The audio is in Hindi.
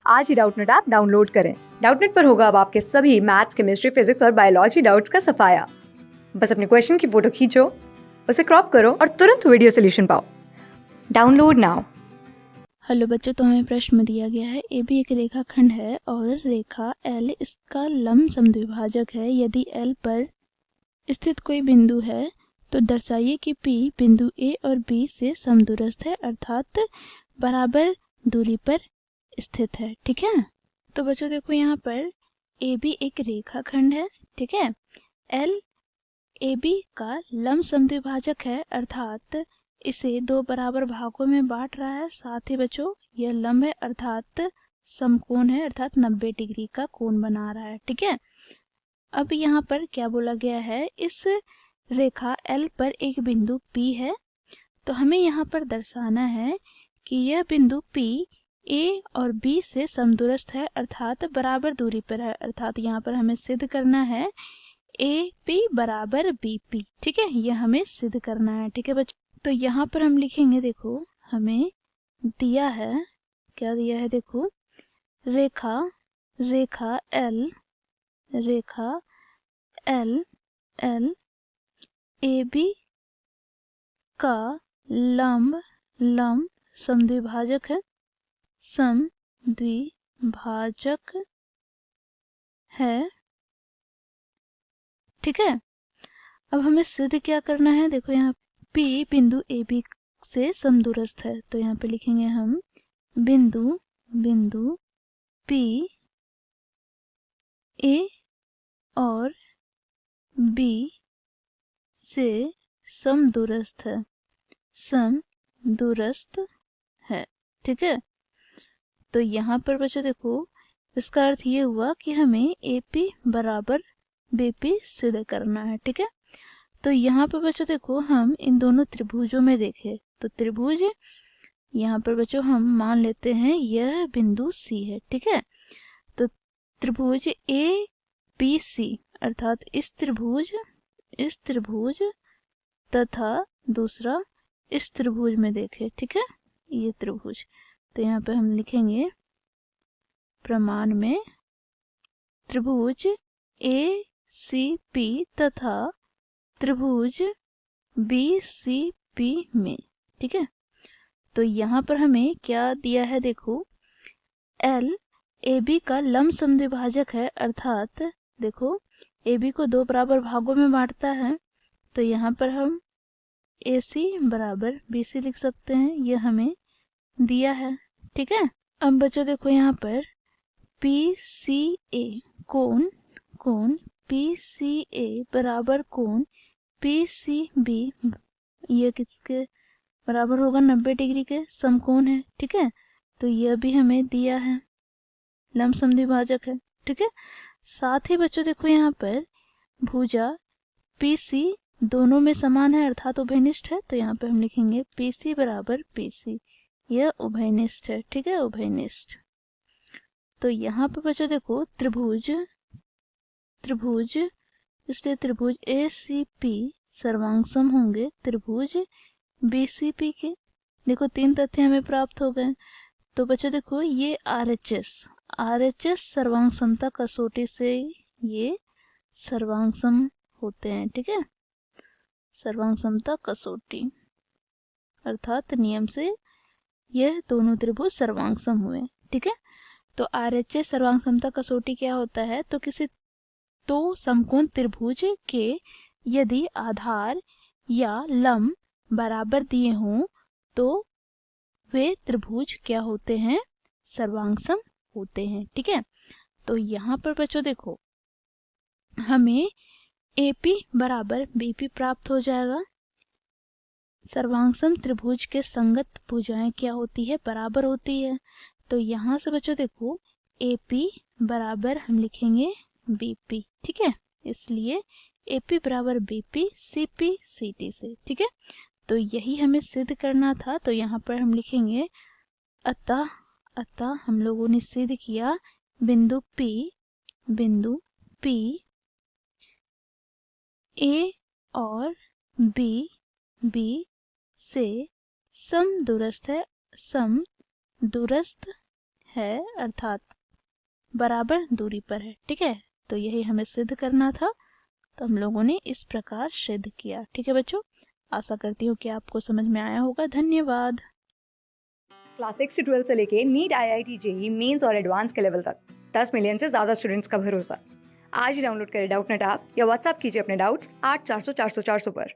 आज ही डाउटनेट ऐप डाउनलोड करें। डाउटनेट पर होगा अब आपके सभी मैथ्स, केमिस्ट्री, फिजिक्स और बायोलॉजी डाउट्स का सफाया। बस अपने क्वेश्चन की फोटो खींचो, उसे क्रॉप करो और तुरंत वीडियो सोल्यूशन पाओ। Download now. हेलो बच्चों, तो हमें प्रश्न में दिया गया है ए बी एक रेखाखंड है और रेखा एल इसका लंब समद्विभाजक है। यदि एल पर स्थित कोई बिंदु है तो दर्शाइए कि पी बिंदु ए और बी से समदूरस्थ है, अर्थात बराबर दूरी पर स्थित है। ठीक है, तो बच्चों देखो यहाँ पर ए बी एक रेखाखंड है। ठीक है, एल ए बी का लंब समद्विभाजक है, अर्थात इसे दो बराबर भागों में बांट रहा है। साथ ही बच्चों यह लंब है, अर्थात समकोण है, अर्थात 90 डिग्री का कोण बना रहा है। ठीक है, अब यहाँ पर क्या बोला गया है, इस रेखा एल पर एक बिंदु P है, तो हमें यहाँ पर दर्शाना है कि यह बिंदु P A और B से समदूरस्थ है, अर्थात बराबर दूरी पर है। अर्थात यहाँ पर हमें सिद्ध करना है AP बराबर BP। ठीक है, यह हमें सिद्ध करना है। ठीक है बच्चों, तो यहाँ पर हम लिखेंगे, देखो हमें दिया है, क्या दिया है, देखो रेखा एल ए बी का लंब समद्विभाजक है। ठीक है, अब हमें सिद्ध क्या करना है, देखो यहाँ P बिंदु ए बी से समदूरस्थ है, तो यहाँ पे लिखेंगे हम बिंदु P A और B से समदूरस्थ है। ठीक है, तो यहाँ पर बच्चों देखो इसका अर्थ ये हुआ कि हमें AP बराबर BP सिद्ध करना है। ठीक है, तो यहाँ पर बच्चों देखो हम इन दोनों त्रिभुजों में देखें तो त्रिभुज यहाँ पर बच्चों हम मान लेते हैं यह बिंदु C है। ठीक है, तो त्रिभुज ABC अर्थात इस त्रिभुज तथा दूसरा इस त्रिभुज में देखें। ठीक है, ये त्रिभुज, तो यहाँ पे हम लिखेंगे प्रमाण में त्रिभुज ACP तथा त्रिभुज BCP में। ठीक है, तो यहाँ पर हमें क्या दिया है, देखो एल AB का लंब समद्विभाजक है, अर्थात देखो AB को दो बराबर भागों में बांटता है, तो यहाँ पर हम AC बराबर BC लिख सकते हैं, यह हमें दिया है। ठीक है, अब बच्चों देखो यहाँ पर PCA कोण PCA बराबर कोण PCB, यह किसके बराबर होगा, 90 डिग्री के समकोण है। ठीक है, तो यह भी हमें दिया है, लंब समद्विभाजक है। ठीक है, साथ ही बच्चों देखो यहाँ पर भुजा PC दोनों में समान है, अर्थात उभयनिष्ठ है, तो यहाँ पे हम लिखेंगे PC बराबर PC, यह उभयनिष्ठ है। ठीक है, उभयनिष्ठ, तो यहाँ पे बच्चों देखो त्रिभुज इसलिए त्रिभुज ACP सर्वांगसम होंगे त्रिभुज BCP के। देखो तीन तथ्य हमें प्राप्त हो गए, तो बच्चों देखो ये RHS सर्वांग समता कसौटी से ये सर्वांगसम होते हैं। ठीक है, सर्वांग समता कसौटी अर्थात नियम से यह दोनों त्रिभुज सर्वांगसम हुए। ठीक है, तो RHS सर्वांग समता कसौटी क्या होता है, तो किसी दो समकोण त्रिभुज के यदि आधार या लंब बराबर दिए हों तो वे त्रिभुज क्या होते हैं, सर्वांगसम होते हैं। ठीक है, तो यहाँ पर बच्चों देखो हमें AP बराबर BP प्राप्त हो जाएगा। सर्वांगसम त्रिभुज के संगत भुजाएं क्या होती है, बराबर होती है, तो यहाँ से बच्चों देखो AP बराबर हम लिखेंगे BP। ठीक है, इसलिए AP बराबर BP CP CT से। ठीक है, तो यही हमें सिद्ध करना था, तो यहाँ पर हम लिखेंगे अतः हम लोगों ने सिद्ध किया बिंदु P A और B से समदूरस्थ है अर्थात बराबर दूरी पर है। ठीक है, तो यही हमें सिद्ध करना था, तो हम लोगों ने इस प्रकार सिद्ध किया। ठीक है बच्चों, आशा करती हूँ कि आपको समझ में आया होगा। धन्यवाद। क्लास 6 से 12 से लेके नीट, IIT, JEE मेंस और एडवांस के लेवल तक 10 मिलियन से ज्यादा स्टूडेंट्स का भरोसा। आज ही डाउनलोड करें डाउटनेट ऐप या व्हाट्सएप कीजिए अपने डाउट्स 8400 400 400 पर।